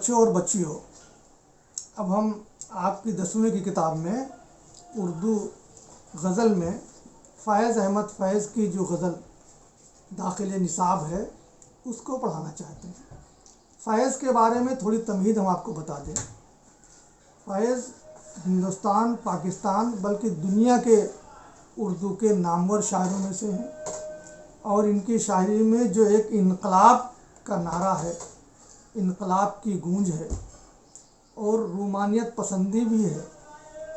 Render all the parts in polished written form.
بچوں اور بچیوں، اب ہم آپ کی 10ویں کی کتاب میں اردو غزل میں فیض احمد فیض کی جو غزل داخل نصاب ہے اس کو پڑھانا چاہتے ہیں۔ فیض کے بارے میں تھوڑی تمہید ہم آپ کو بتا دیں۔ فیض ہندوستان، پاکستان بلکہ دنیا کے اردو کے نامور شاعروں میں سے ہیں، اور ان کی شاعری میں جو ایک انقلاب کا نعرہ ہے، انقلاب کی گونج ہے، اور رومانیت پسندی بھی ہے،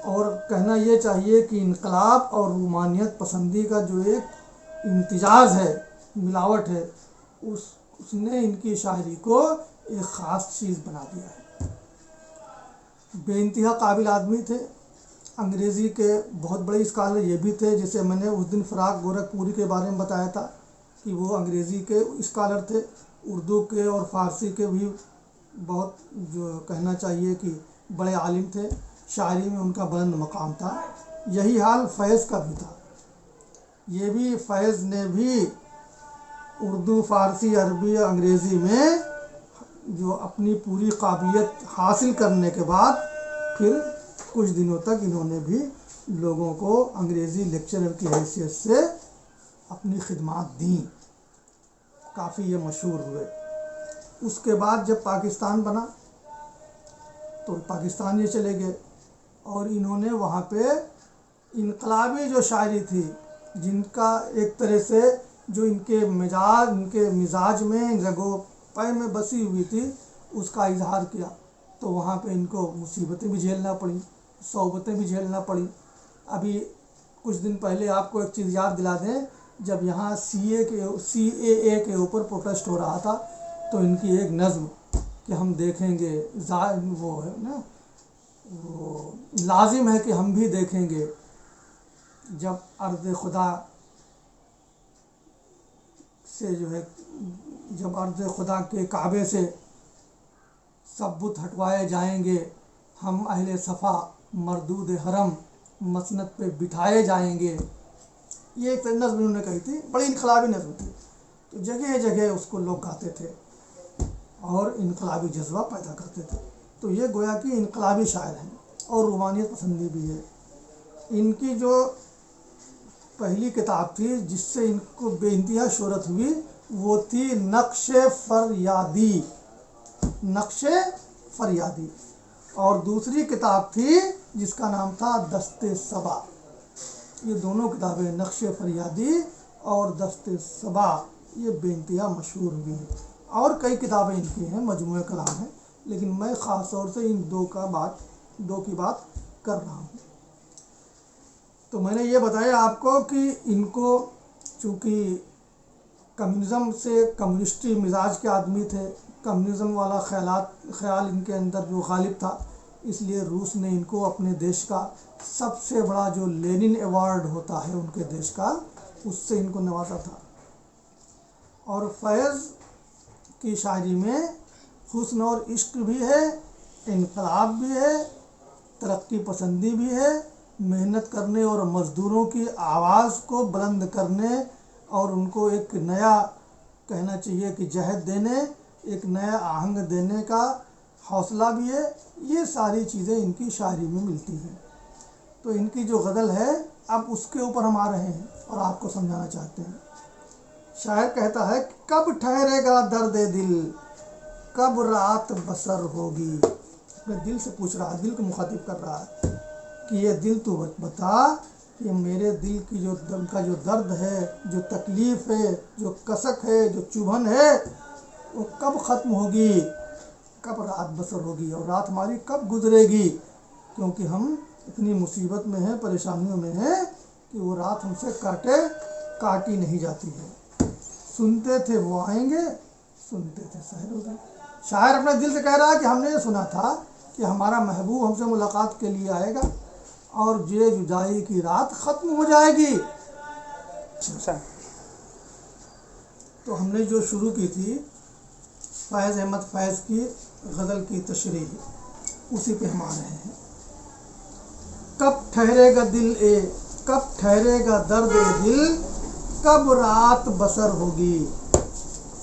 اور کہنا یہ چاہیے کہ انقلاب اور رومانیت پسندی کا جو ایک امتزاج ہے، ملاوٹ ہے، اس نے ان کی شاعری کو ایک خاص چیز بنا دیا ہے۔ بے انتہا قابل آدمی تھے، انگریزی کے بہت بڑے اسکالر یہ بھی تھے، جیسے میں نے اس دن فراق گورکھپوری کے بارے میں بتایا تھا کہ وہ انگریزی کے اسکالر تھے، اردو کے اور فارسی کے بھی بہت جو کہنا چاہیے کہ بڑے عالم تھے، شاعری میں ان کا بلند مقام تھا۔ یہی حال فیض کا بھی تھا۔ یہ بھی فیض نے بھی اردو، فارسی، عربی، انگریزی میں جو اپنی پوری قابلیت حاصل کرنے کے بعد پھر کچھ دنوں تک انہوں نے بھی لوگوں کو انگریزی لیکچرر کی حیثیت سے اپنی خدمات دیں، کافی یہ مشہور ہوئے۔ اس کے بعد جب پاکستان بنا تو پاکستان یہ چلے گئے، اور انہوں نے وہاں پہ انقلابی جو شاعری تھی، جن کا ایک طرح سے جو ان کے مزاج میں، رگو پے میں بسی ہوئی تھی، اس کا اظہار کیا، تو وہاں پہ ان کو مصیبتیں بھی جھیلنا پڑیں، صعوبتیں بھی جھیلنا پڑیں۔ ابھی کچھ دن پہلے آپ کو ایک چیز یاد دلا دیں، جب یہاں CAA کے اوپر پروٹیسٹ ہو رہا تھا تو ان کی ایک نظم کہ ہم دیکھیں گے، وہ ہے نا، وہ لازم ہے کہ ہم بھی دیکھیں گے جب ارض خدا سے جو ہے، جب ارض خدا کے کعبے سے سب بت ہٹوائے جائیں گے، ہم اہل صفا مردود حرم مسند پہ بٹھائے جائیں گے۔ یہ ایک نظم انہوں نے کہی تھی، بڑی انقلابی نظم تھی، تو جگہ جگہ اس کو لوگ گاتے تھے اور انقلابی جذبہ پیدا کرتے تھے۔ تو یہ گویا کہ انقلابی شاعر ہیں اور رومانیت پسندی بھی ہے۔ ان کی جو پہلی کتاب تھی جس سے ان کو بے انتہا شہرت ہوئی، وہ تھی نقش فریادی، نقش فریادی، اور دوسری کتاب تھی جس کا نام تھا دست صبا۔ یہ دونوں کتابیں، نقش فریادی اور دست صبا، یہ بے انتہا مشہور ہوئی ہیں، اور کئی کتابیں ان کی ہیں، مجموعہ کلام ہیں، لیکن میں خاص طور سے ان دو کی بات کر رہا ہوں۔ تو میں نے یہ بتایا آپ کو کہ ان کو چونکہ کمیونزم سے، کمیونسٹی مزاج کے آدمی تھے، کمیونزم والا خیال ان کے اندر جو غالب تھا، اس لیے روس نے ان کو اپنے دیش کا سب سے بڑا جو لینن ایوارڈ ہوتا ہے ان کے دیش کا، اس سے ان کو نوازا تھا۔ اور فیض کی شاعری میں حسن اور عشق بھی ہے، انقلاب بھی ہے، ترقی پسندی بھی ہے، محنت کرنے اور مزدوروں کی آواز کو بلند کرنے اور ان کو ایک نیا کہنا چاہیے کہ جہد دینے، ایک نیا آہنگ دینے کا حوصلہ بھی ہے۔ یہ ساری چیزیں ان کی شاعری میں ملتی ہیں۔ تو ان کی جو غزل ہے، اب اس کے اوپر ہم آ رہے ہیں اور آپ کو سمجھانا چاہتے ہیں۔ شاعر کہتا ہے، کب ٹھہرے گا درد دل، کب رات بسر ہوگی۔ اپنے دل سے پوچھ رہا ہے، دل کو مخاطب کر رہا ہے کہ یہ دل تو بتا کہ میرے دل کی جو درد ہے، جو تکلیف ہے، جو کسک ہے، جو چبھن ہے، وہ کب ختم ہوگی، کب رات بسر ہوگی، اور رات ہماری کب گزرے گی، کیونکہ ہم اتنی مصیبت میں ہیں، پریشانیوں میں ہیں کہ وہ رات ہم سے کاٹی نہیں جاتی ہے۔ سنتے تھے وہ آئیں گے، سنتے تھے سحر ہو گئے۔ شاعر اپنے دل سے کہہ رہا ہے کہ ہم نے یہ سنا تھا کہ ہمارا محبوب ہم سے ملاقات کے لیے آئے گا اور یہ جدائی کی رات ختم ہو جائے گی۔ تو ہم نے جو شروع کی تھی فیض احمد فیض کی غزل کی تشریح، اسی پہ ہم آ رہے ہیں۔ کب ٹھہرے گا دل کب ٹھہرے گا درد دل، کب رات بسر ہوگی۔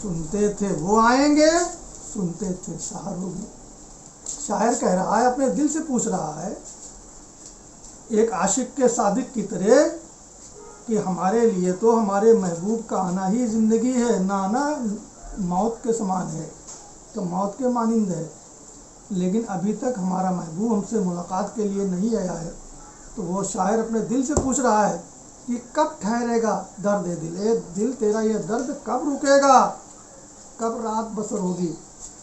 سنتے تھے وہ آئیں گے، سنتے تھے سحر ہوگی۔ شاعر کہہ رہا ہے، اپنے دل سے پوچھ رہا ہے ایک عاشق کے صادق کی طرح کہ ہمارے لیے تو ہمارے محبوب کا آنا ہی زندگی ہے، نہ آنا موت کے سمان ہے، تو موت کے مانند ہے، لیکن ابھی تک ہمارا محبوب ہم سے ملاقات کے لیے نہیں آیا ہے۔ تو وہ شاعر اپنے دل سے پوچھ رہا ہے کہ کب ٹھہرے گا درد دل، اے دل تیرا یہ درد کب رکے گا، کب رات بسر ہوگی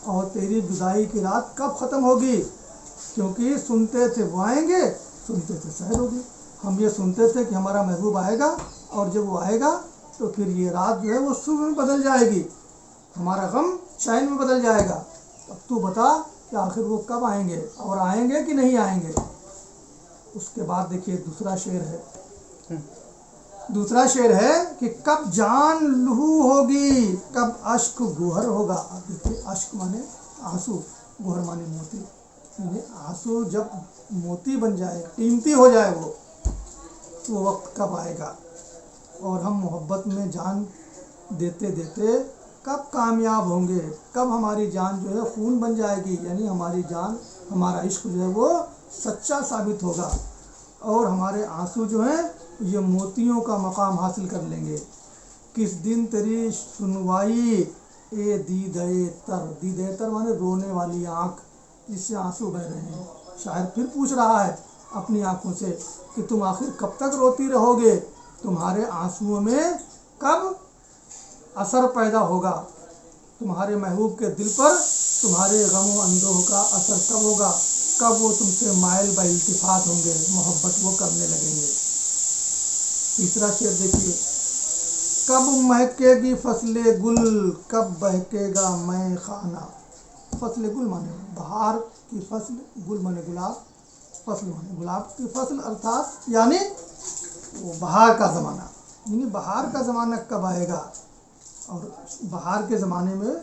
اور تیری جدائی کی رات کب ختم ہوگی، کیونکہ سنتے تھے وہ آئیں گے، سنتے تھے سحر ہوگی۔ ہم یہ سنتے تھے کہ ہمارا محبوب آئے گا، اور جب وہ آئے گا تو پھر یہ رات جو ہے وہ صبح میں بدل جائے گی، ہمارا غم چین میں بدل جائے گا۔ اب تو بتا کہ آخر وہ کب آئیں گے، اور آئیں گے کہ نہیں آئیں گے۔ اس کے بعد دیکھیے دوسرا شعر ہے کہ کب جان لہو ہوگی، کب اشک گوہر ہوگا۔ اب دیکھیے اشک مانے آنسو، گوہر مانے موتی، یعنی آنسو جب موتی بن جائے، قیمتی ہو جائے وہ وقت کب آئے گا، اور ہم محبت میں جان دیتے دیتے کب کامیاب ہوں گے، کب ہماری جان جو ہے خون بن جائے گی، یعنی ہماری جان، ہمارا عشق جو ہے وہ سچا ثابت ہوگا، اور ہمارے آنسو جو ہیں یہ موتیوں کا مقام حاصل کر لیں گے۔ کس دن تیری سنوائی اے دیدہ تر، دیدہ تر مانے رونے والی آنکھ جس سے آنسو بہ رہے ہیں۔ شاعر پھر پوچھ رہا ہے اپنی آنکھوں سے کہ تم آخر کب تک روتی رہو گے، تمہارے آنسوؤں میں کب اثر پیدا ہوگا، تمہارے محبوب کے دل پر تمہارے غم و اندوہ کا اثر کب ہوگا، کب وہ تم سے مائل با التفات ہوں گے، محبت وہ کرنے لگیں گے۔ تیسرا شعر دیکھیے، کب مہکے گی فصل گل، کب بہکے گا میں خانہ۔ فصل گل مانے بہار کی فصل، گل مانے گلاب، فصل مانے گلاب کی فصل، ارتھات یعنی وہ بہار کا زمانہ، یعنی بہار کا زمانہ کب آئے گا۔ اور بہار کے زمانے میں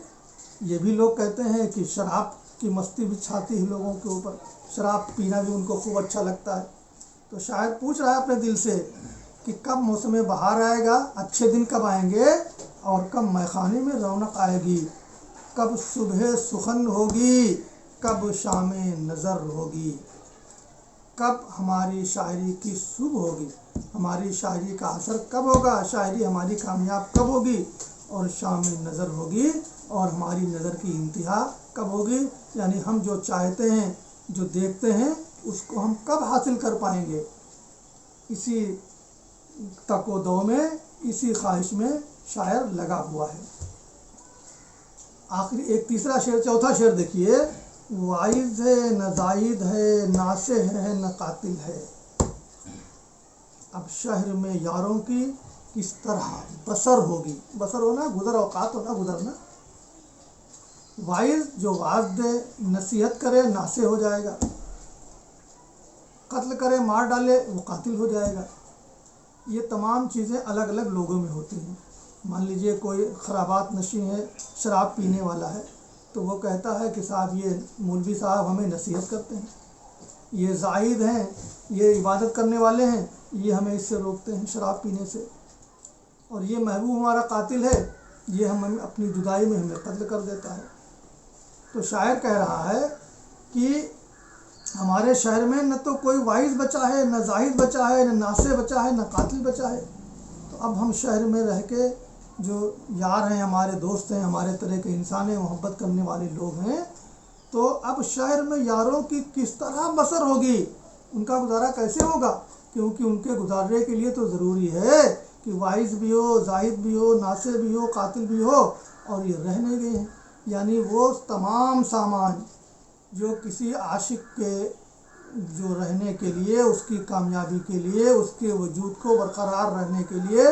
یہ بھی لوگ کہتے ہیں کہ شراب کی مستی بھی چھاتی ہے لوگوں کے اوپر، شراب پینا بھی ان کو خوب اچھا لگتا ہے۔ تو شاعر پوچھ رہا ہے اپنے دل سے کہ کب موسم بہار آئے گا، اچھے دن کب آئیں گے، اور کب میخانے میں رونق آئے گی، کب صبح سخن ہوگی، کب شام نظر ہوگی، کب ہماری شاعری کی صبح ہوگی، ہماری شاعری کا اثر کب ہوگا، شاعری ہماری کامیاب کب ہوگی، اور شام نظر ہوگی، اور ہماری نظر کی انتہا کب ہوگی، یعنی ہم جو چاہتے ہیں، جو دیکھتے ہیں، اس کو ہم کب حاصل کر پائیں گے۔ اسی تک و دو میں، اسی خواہش میں شاعر لگا ہوا ہے۔ آخری ایک تیسرا شعر، چوتھا شعر دیکھیے، واعظ ہے نہ زائد ہے، ناصح ہے نہ قاتل ہے، اب شہر میں یاروں کی کس طرح بسر ہوگی۔ بسر ہونا گزر، اوقات ہونا گزرنا۔ واعظ جو وعظ دے، نصیحت کرے، ناصح ہو جائے گا، قتل کرے، مار ڈالے، وہ قاتل ہو جائے گا۔ یہ تمام چیزیں الگ الگ لوگوں میں ہوتی ہیں۔ مان لیجئے کوئی خرابات نشی ہے، شراب پینے والا ہے، تو وہ کہتا ہے کہ صاحب یہ مولوی صاحب ہمیں نصیحت کرتے ہیں، یہ زاہد ہیں، یہ عبادت کرنے والے ہیں، یہ ہمیں اس سے روکتے ہیں شراب پینے سے، اور یہ محبوب ہمارا قاتل ہے، یہ ہمیں اپنی جدائی میں ہمیں قتل کر دیتا ہے۔ تو شاعر کہہ رہا ہے کہ ہمارے شہر میں نہ تو کوئی واعظ بچا ہے، نہ زاہد بچا ہے، نہ ناصح بچا ہے، نہ قاتل بچا ہے۔ تو اب ہم شہر میں رہ کے جو یار ہیں، ہمارے دوست ہیں، ہمارے طرح کے انسان ہیں، محبت کرنے والے لوگ ہیں، تو اب شہر میں یاروں کی کس طرح بسر ہوگی، ان کا گزارا کیسے ہوگا، کیونکہ ان کے گزارنے کے لیے تو ضروری ہے کہ واعظ بھی ہو، زاہد بھی ہو، ناصح بھی ہو، قاتل بھی ہو، اور یہ رہ نہیں گئے ہیں۔ یعنی وہ تمام سامان جو کسی عاشق کے جو رہنے کے لیے، اس کی کامیابی کے لیے، اس کے وجود کو برقرار رہنے کے لیے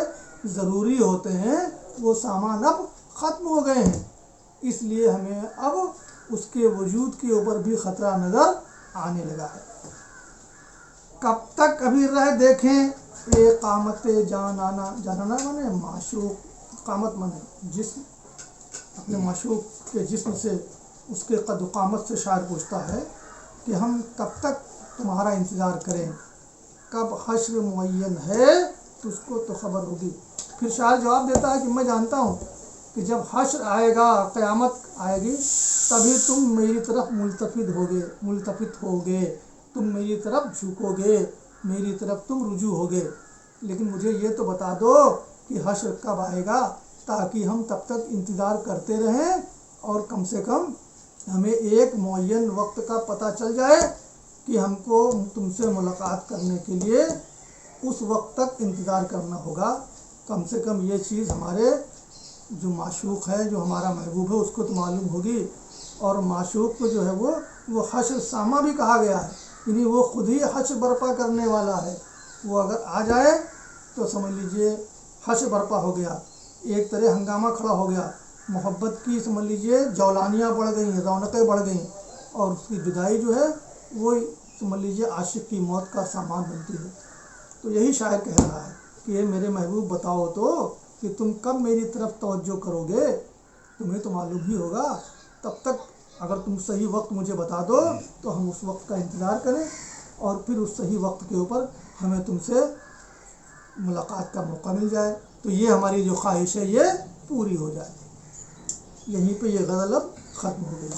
ضروری ہوتے ہیں، وہ سامان اب ختم ہو گئے ہیں، اس لیے ہمیں اب اس کے وجود کے اوپر بھی خطرہ نظر آنے لگا ہے۔ کب تک ابھی رہ دیکھیں اے قامت جانانا، جانانا مانے معشوق، قامت مانے جسم، اپنے معشوق کے جسم سے، اس کے قد و قامت سے شاعر پوچھتا ہے کہ ہم کب تک تمہارا انتظار کریں، کب حشر معین ہے تجھ کو تو خبر ہوگی۔ پھر شاعر جواب دیتا ہے کہ میں جانتا ہوں کہ جب حشر آئے گا، قیامت آئے گی، تبھی تم میری طرف ملتفت ہوگے، تم میری طرف جھکو گے، میری طرف تم رجوع ہوگے۔ لیکن مجھے یہ تو بتا دو کہ حشر کب آئے گا، تاکہ ہم تب تک انتظار کرتے رہیں، اور کم سے کم ہمیں ایک معین وقت کا پتہ چل جائے کہ ہم کو تم سے ملاقات کرنے کے لیے اس وقت تک انتظار کرنا ہوگا۔ کم سے کم یہ چیز ہمارے جو معشوق ہے، جو ہمارا محبوب ہے، اس کو تو معلوم ہوگی۔ اور معشوق کو جو ہے وہ حشر سامہ بھی کہا گیا ہے، یعنی وہ خود ہی حشر برپا کرنے والا ہے۔ وہ اگر آ جائے تو سمجھ لیجئے حشر برپا ہو گیا، ایک طرح ہنگامہ کھڑا ہو گیا، محبت کی سمجھ لیجئے جولانیاں بڑھ گئیں، رونقیں بڑھ گئیں، اور اس کی جدائی جو ہے وہ سمجھ لیجئے عاشق کی موت کا سامان بنتی ہے۔ تو یہی شاعر کہہ رہا ہے کہ یہ میرے محبوب بتاؤ تو کہ تم کب میری طرف توجہ کرو گے، تمہیں تو معلوم ہی ہوگا۔ تب تک اگر تم صحیح وقت مجھے بتا دو تو ہم اس وقت کا انتظار کریں، اور پھر اس صحیح وقت کے اوپر ہمیں تم سے ملاقات کا موقع مل جائے، تو یہ ہماری جو خواہش ہے یہ پوری ہو جائے۔ یہیں پہ یہ غزل اب ختم ہو گئی۔